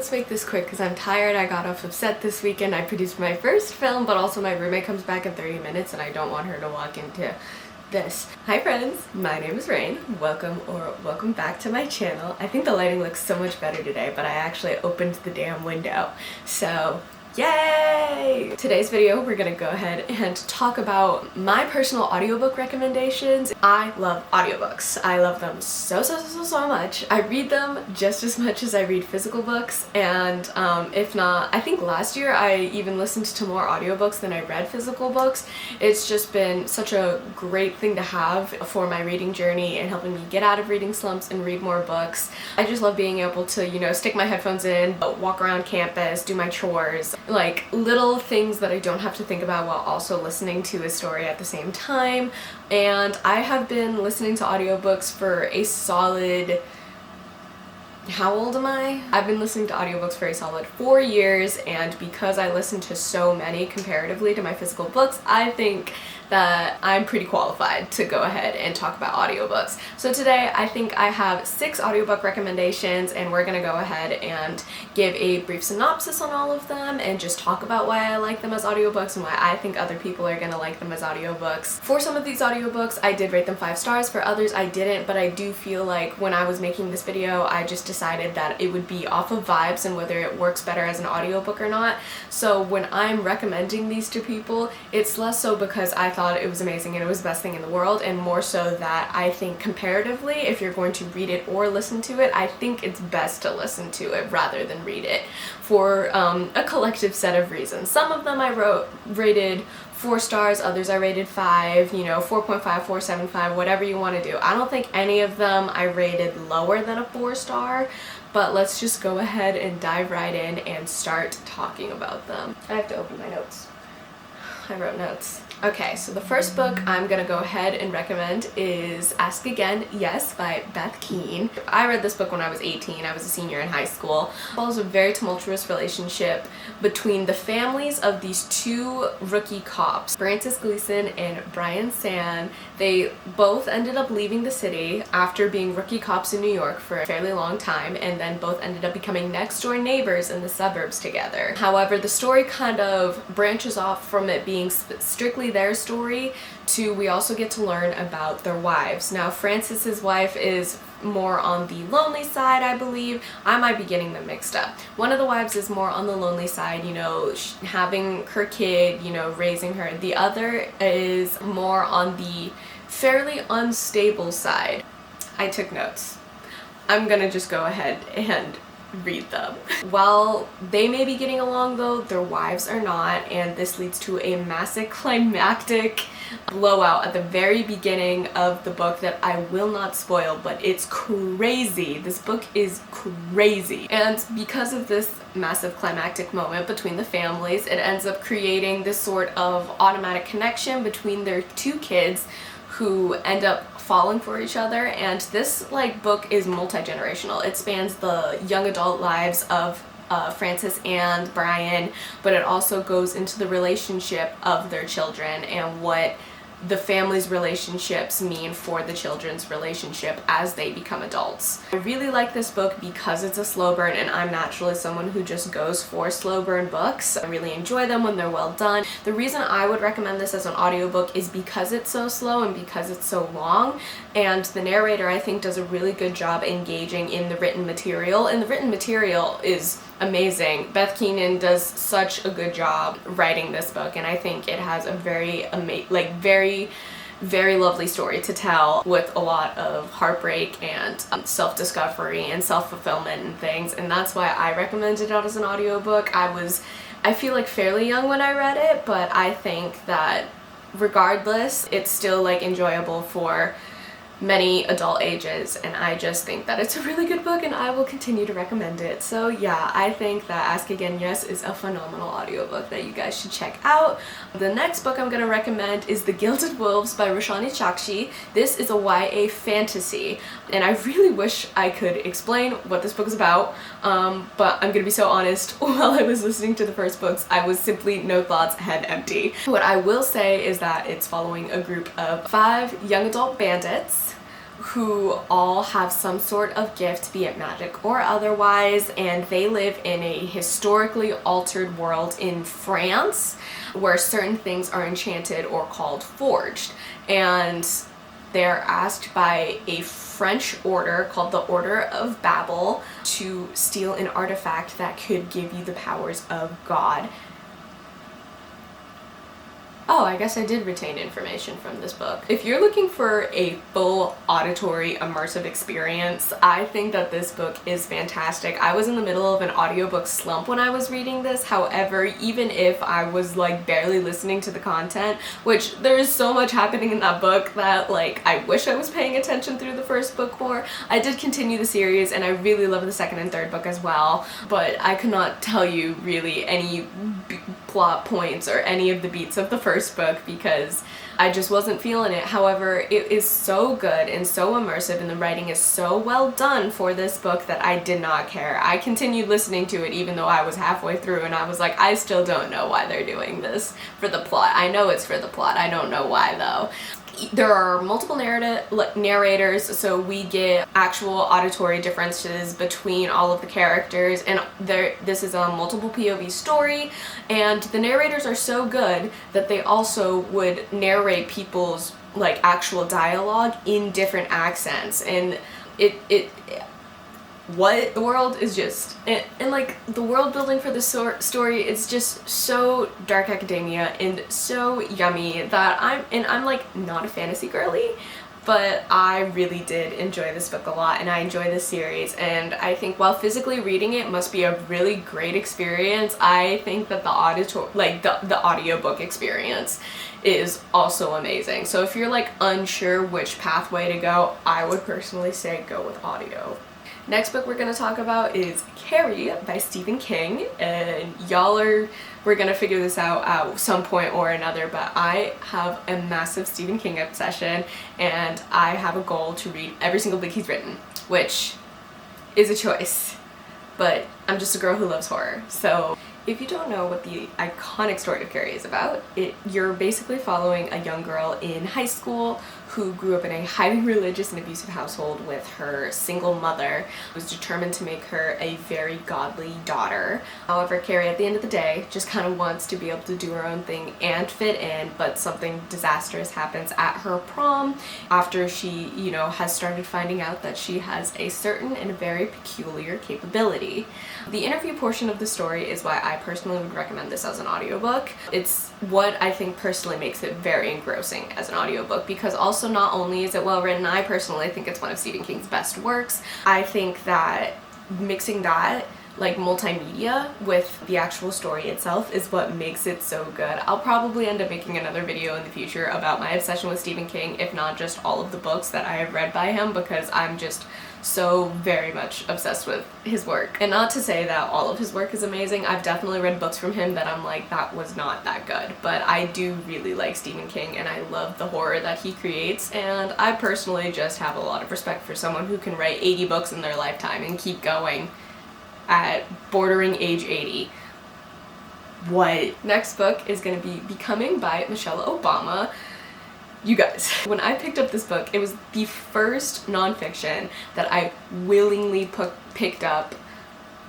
let's make this quick because I'm tired. I got off of set this weekend. I produced my first film, but also my roommate comes back in 30 minutes and I don't want her to walk into this. Hi friends, my name is Rain. Welcome back to my channel. I think the lighting looks so much better today, but I actually opened the damn window. So yay! Today's video we're gonna go ahead and talk about my personal audiobook recommendations. I love audiobooks. I love them so much. I read them just as much as I read physical books, and if not, I think last year I even listened to more audiobooks than I read physical books. It's just been such a great thing to have for my reading journey and helping me get out of reading slumps and read more books. I just love being able to, you know, stick my headphones in, walk around campus, do my chores, like little things that I don't have to think about while also listening to a story at the same time. And I have been listening to audiobooks for a solid, how old am I? I've been listening to audiobooks for a solid 4 years, and because I listen to so many comparatively to my physical books, I think that I'm pretty qualified to go ahead and talk about audiobooks. So today I think I have 6 audiobook recommendations, and we're gonna go ahead and give a brief synopsis on all of them and just talk about why I like them as audiobooks and why I think other people are gonna like them as audiobooks. For some of these audiobooks I did rate them 5 stars, for others I didn't, but I do feel like when I was making this video I just decided that it would be off of vibes and whether it works better as an audiobook or not. So when I'm recommending these to people, it's less so because I thought it was amazing and it was the best thing in the world, and more so that I think comparatively, if you're going to read it or listen to it, I think it's best to listen to it rather than read it for a collective set of reasons. Some of them I rated 4 stars, others I rated 5, you know, 4.5, 4.75, whatever you want to do. I don't think any of them I rated lower than a 4 star, but let's just go ahead and dive right in and start talking about them. I have to open my notes. I wrote notes. Okay, so the first book I'm gonna go ahead and recommend is Ask Again, Yes by Beth Keane. I read this book when I was 18. I was a senior in high school. It follows a very tumultuous relationship between the families of these 2 rookie cops, Frances Gleason and Brian San. They both ended up leaving the city after being rookie cops in New York for a fairly long time, and then both ended up becoming next door neighbors in the suburbs together. However, the story kind of branches off from it being strictly their story to we also get to learn about their wives. Now, Frances's wife is more on the lonely side, I believe. I might be getting them mixed up. One of the wives is more on the lonely side, you know, having her kid, you know, raising her. The other is more on the fairly unstable side. I took notes. I'm gonna just go ahead and read them. While they may be getting along though, their wives are not, and this leads to a massive climactic blowout at the very beginning of the book that I will not spoil, but it's crazy. This book is crazy. And because of this massive climactic moment between the families, it ends up creating this sort of automatic connection between their 2 kids who end up falling for each other. And this book is multi-generational. It spans the young adult lives of Frances and Brian, but it also goes into the relationship of their children and what the family's relationships mean for the children's relationship as they become adults. I really like this book because it's a slow burn, and I'm naturally someone who just goes for slow burn books. I really enjoy them when they're well done. The reason I would recommend this as an audiobook is because it's so slow and because it's so long, and the narrator I think does a really good job engaging in the written material, and the written material is amazing. Beth Keane does such a good job writing this book, and I think it has a very very lovely story to tell with a lot of heartbreak and self-discovery and self-fulfillment and things, and that's why I recommended it out as an audiobook. I feel like fairly young when I read it, but I think that regardless, it's still enjoyable for many adult ages, and I just think that it's a really good book and I will continue to recommend it. So yeah, I think that Ask Again Yes is a phenomenal audiobook that you guys should check out. The next book I'm going to recommend is The Gilded Wolves by Roshani Chakshi. This is a YA fantasy, and I really wish I could explain what this book is about, but I'm gonna be so honest, while I was listening to the first books, I was simply no thoughts, head empty. What I will say is that it's following a group of 5 young adult bandits who all have some sort of gift, be it magic or otherwise, and they live in a historically altered world in France where certain things are enchanted or called forged. And they're asked by a French order called the Order of Babel to steal an artifact that could give you the powers of God. Oh, I guess I did retain information from this book. If you're looking for a full auditory immersive experience, I think that this book is fantastic. I was in the middle of an audiobook slump when I was reading this. However, even if I was like barely listening to the content, which there is so much happening in that book that like I wish I was paying attention through the first book more, I did continue the series and I really love the second and third book as well, but I could not tell you really any plot points or any of the beats of the first book because I just wasn't feeling it. However, it is so good and so immersive and the writing is so well done for this book that I did not care. I continued listening to it even though I was halfway through and I was like, I still don't know why they're doing this for the plot. I know it's for the plot. I don't know why though. There are multiple narrators, so we get actual auditory differences between all of the characters, and this is a multiple POV story, and the narrators are so good that they also would narrate people's like actual dialogue in different accents, and what the world is just, and like the world building for the story is just so dark academia and so yummy that I'm like not a fantasy girly, but I really did enjoy this book a lot and I enjoy this series, and I think while physically reading it must be a really great experience, I think that the audiobook experience is also amazing. So if you're like unsure which pathway to go, I would personally say go with audio. Next book we're going to talk about is Carrie by Stephen King, and we're going to figure this out at some point or another, but I have a massive Stephen King obsession and I have a goal to read every single book he's written, which is a choice, but I'm just a girl who loves horror. So if you don't know what the iconic story of Carrie is about, you're basically following a young girl in high school who grew up in a highly religious and abusive household with her single mother, who was determined to make her a very godly daughter. However, Carrie at the end of the day just kind of wants to be able to do her own thing and fit in, but something disastrous happens at her prom after she, has started finding out that she has a certain and very peculiar capability. The interview portion of the story is why I personally would recommend this as an audiobook. It's what I think personally makes it very engrossing as an audiobook, because also not only is it well written, I personally think it's one of Stephen King's best works. I think that mixing that like multimedia with the actual story itself is what makes it so good. I'll probably end up making another video in the future about my obsession with Stephen King, if not just all of the books that I have read by him, because I'm just so very much obsessed with his work. And not to say that all of his work is amazing. I've definitely read books from him that I'm like, that was not that good, but I do really like Stephen King and I love the horror that he creates, and I personally just have a lot of respect for someone who can write 80 books in their lifetime and keep going at bordering age 80. What? Next book is going to be Becoming by Michelle Obama. You guys, when I picked up this book, it was the first nonfiction that I willingly picked up.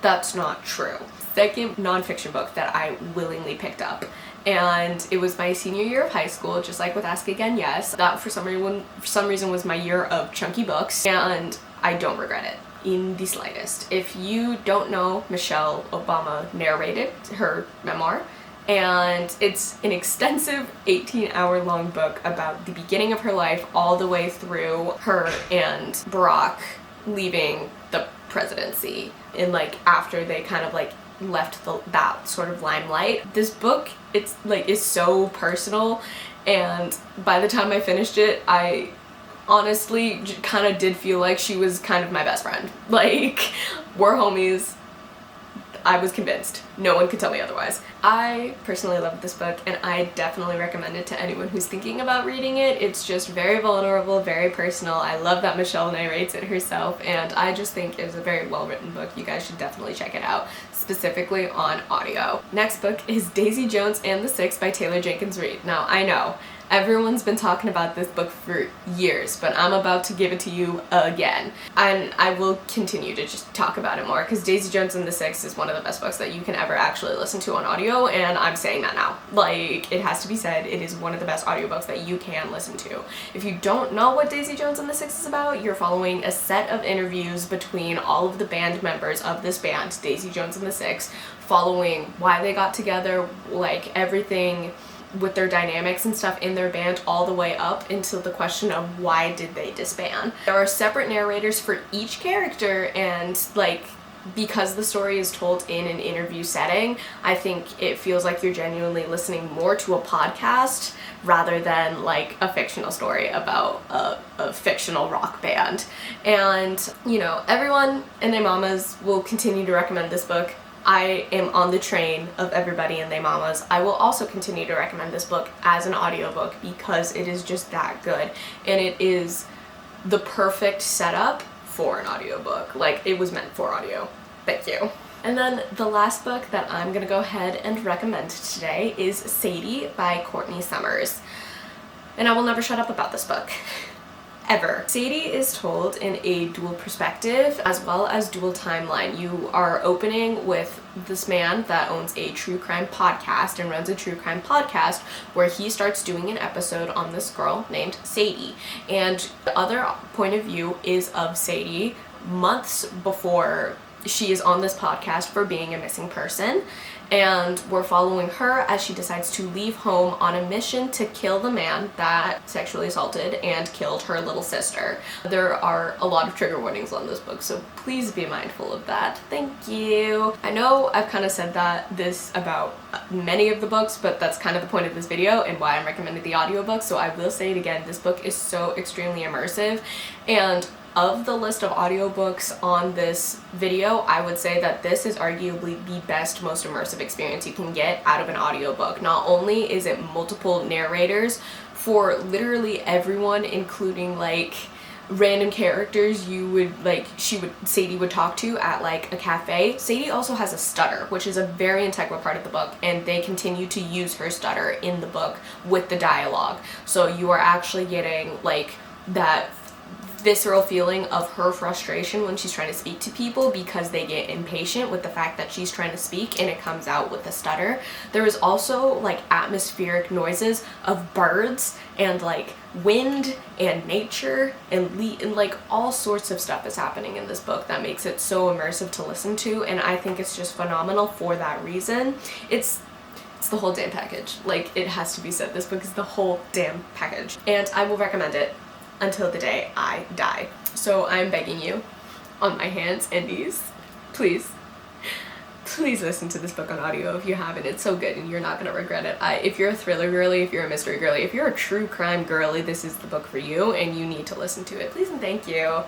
That's not true. Second nonfiction book that I willingly picked up. And it was my senior year of high school, just like with Ask Again Yes. That for some reason was my year of chunky books, and I don't regret it in the slightest. If you don't know, Michelle Obama narrated her memoir, and it's an extensive 18-hour-long book about the beginning of her life all the way through her and Barack leaving the presidency, and like after they kind of like left that sort of limelight. This book, it's like is so personal, and by the time I finished it, I honestly kind of did feel like she was kind of my best friend. Like, we're homies. I was convinced. No one could tell me otherwise. I personally love this book, and I definitely recommend it to anyone who's thinking about reading it. It's just very vulnerable, very personal. I love that Michelle narrates it herself, and I just think it's a very well-written book. You guys should definitely check it out, specifically on audio. Next book is Daisy Jones and the Six by Taylor Jenkins Reid. Now, I know Everyone's been talking about this book for years, but I'm about to give it to you again. And I will continue to just talk about it more, because Daisy Jones and the Six is one of the best books that you can ever actually listen to on audio, and I'm saying that now. Like, it has to be said, it is one of the best audiobooks that you can listen to. If you don't know what Daisy Jones and the Six is about, you're following a set of interviews between all of the band members of this band, Daisy Jones and the Six, following why they got together, like everything with their dynamics and stuff in their band, all the way up until the question of why did they disband. There are separate narrators for each character, and like, because the story is told in an interview setting, I think it feels like you're genuinely listening more to a podcast rather than like a fictional story about a fictional rock band. And, you know, everyone and their mamas will continue to recommend this book. I am on the train of everybody and their mamas. I will also continue to recommend this book as an audiobook because it is just that good, and it is the perfect setup for an audiobook. Like, it was meant for audio. Thank you. And then the last book that I'm gonna go ahead and recommend today is Sadie by Courtney Summers. And I will never shut up about this book. Ever. Sadie is told in a dual perspective as well as dual timeline. You are opening with this man that owns a true crime podcast and runs a true crime podcast where he starts doing an episode on this girl named Sadie. And the other point of view is of Sadie months before she is on this podcast for being a missing person. And we're following her as she decides to leave home on a mission to kill the man that sexually assaulted and killed her little sister. There are a lot of trigger warnings on this book, so please be mindful of that. Thank you. I know I've kind of said this about many of the books, but that's kind of the point of this video and why I'm recommending the audiobook, so I will say it again. This book is so extremely immersive, and of the list of audiobooks on this video, I would say that this is arguably the best, most immersive experience you can get out of an audiobook. Not only is it multiple narrators for literally everyone, including like random characters Sadie would talk to at like a cafe. Sadie also has a stutter, which is a very integral part of the book, and they continue to use her stutter in the book with the dialogue. So you are actually getting like that visceral feeling of her frustration when she's trying to speak to people because they get impatient with the fact that she's trying to speak and it comes out with a stutter. There is also like atmospheric noises of birds and like wind and nature and like all sorts of stuff is happening in this book that makes it so immersive to listen to, and I think it's just phenomenal for that reason. It's the whole damn package. Like, it has to be said, this book is the whole damn package, and I will recommend it until the day I die. So I'm begging you on my hands and knees, please listen to this book on audio if you haven't. It's so good and you're not gonna regret it. If you're a thriller girly, if you're a mystery girly, if you're a true crime girly, this is the book for you and you need to listen to it. Please and thank you.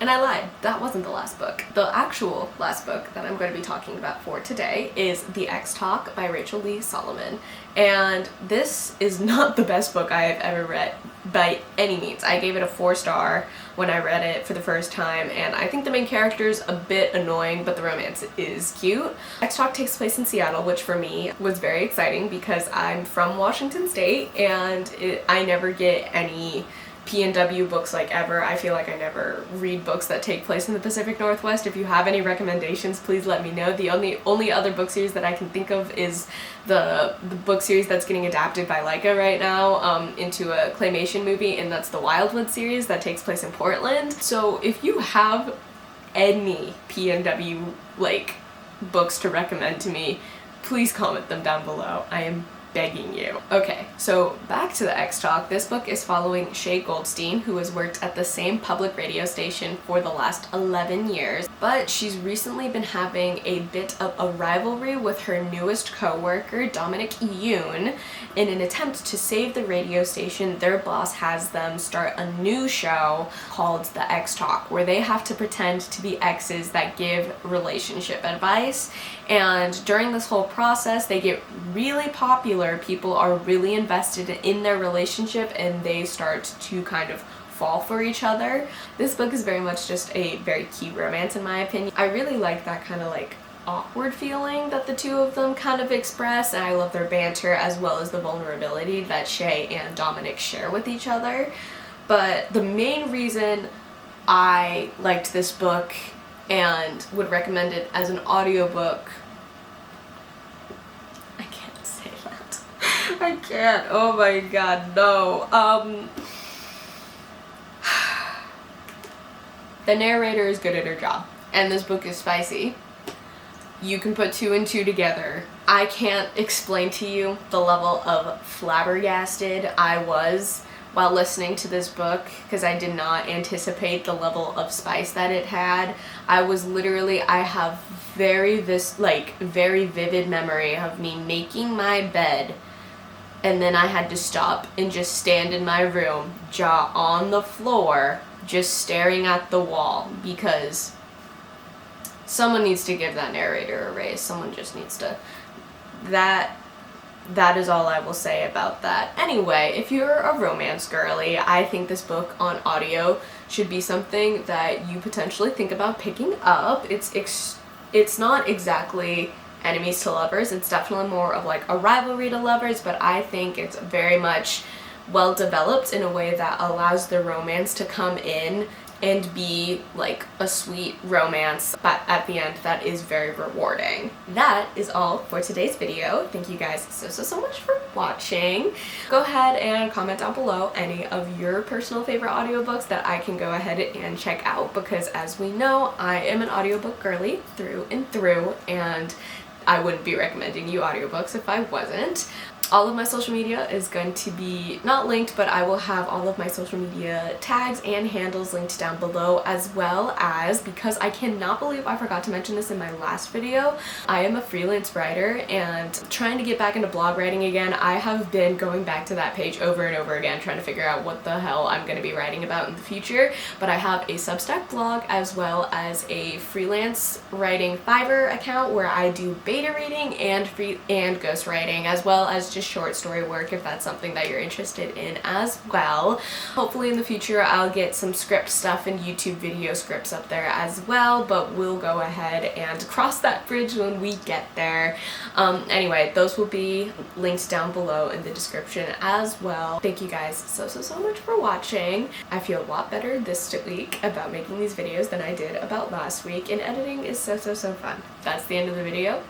And I lied, that wasn't the last book. The actual last book that I'm going to be talking about for today is The X Talk by Rachel Lee Solomon. And this is not the best book I have ever read by any means. I gave it a 4-star when I read it for the first time, and I think the main character's a bit annoying, but the romance is cute. X Talk takes place in Seattle, which for me was very exciting because I'm from Washington State, and I never get any PNW books like ever. I feel like I never read books that take place in the Pacific Northwest. If you have any recommendations, please let me know. The only other book series that I can think of is the book series that's getting adapted by Leica right now into a claymation movie, and that's the Wildwood series that takes place in Portland. So if you have any PNW like books to recommend to me, please comment them down below. I am begging you. Okay, so back to the X Talk. This book is following Shay Goldstein, who has worked at the same public radio station for the last 11 years, but she's recently been having a bit of a rivalry with her newest co-worker, Dominic Yoon. In an attempt to save the radio station, their boss has them start a new show called The X Talk, where they have to pretend to be exes that give relationship advice. And during this whole process, they get really popular. People are really invested in their relationship and they start to kind of fall for each other. This book is very much just a very cute romance in my opinion. I really like that kind of like awkward feeling that the two of them kind of express, and I love their banter as well as the vulnerability that Shay and Dominic share with each other. But the main reason I liked this book and would recommend it as an audiobook, I can't say that. I can't. Oh my god, no. The narrator is good at her job, and this book is spicy. You can put 2 and 2 together. I can't explain to you the level of flabbergasted I was while listening to this book, because I did not anticipate the level of spice that it had. I was literally, I have very vivid memory of me making my bed, and then I had to stop and just stand in my room, jaw on the floor, just staring at the wall, because someone needs to give that narrator a raise. Someone just needs to. That is all I will say about that. Anyway, if you're a romance girly, I think this book on audio should be something that you potentially think about picking up. It's not exactly enemies to lovers. It's definitely more of like a rivalry to lovers, but I think it's very much well developed in a way that allows the romance to come in and be like a sweet romance, but at the end that is very rewarding. That is all for today's video. Thank you guys so much for watching. Go ahead and comment down below any of your personal favorite audiobooks that I can go ahead and check out, because as we know, I am an audiobook girly through and through, and I wouldn't be recommending you audiobooks if I wasn't. All of my social media is going to be not linked, but I will have all of my social media tags and handles linked down below, as well as, because I cannot believe I forgot to mention this in my last video, I am a freelance writer and trying to get back into blog writing again. I have been going back to that page over and over again trying to figure out what the hell I'm going to be writing about in the future, but I have a Substack blog as well as a freelance writing Fiverr account where I do beta reading and ghost writing, as well as just short story work if that's something that you're interested in as well. Hopefully in the future I'll get some script stuff and YouTube video scripts up there as well, but we'll go ahead and cross that bridge when we get there. Anyway, those will be linked down below in the description as well. Thank you guys so much for watching. I feel a lot better this week about making these videos than I did about last week, and editing is so fun. That's the end of the video.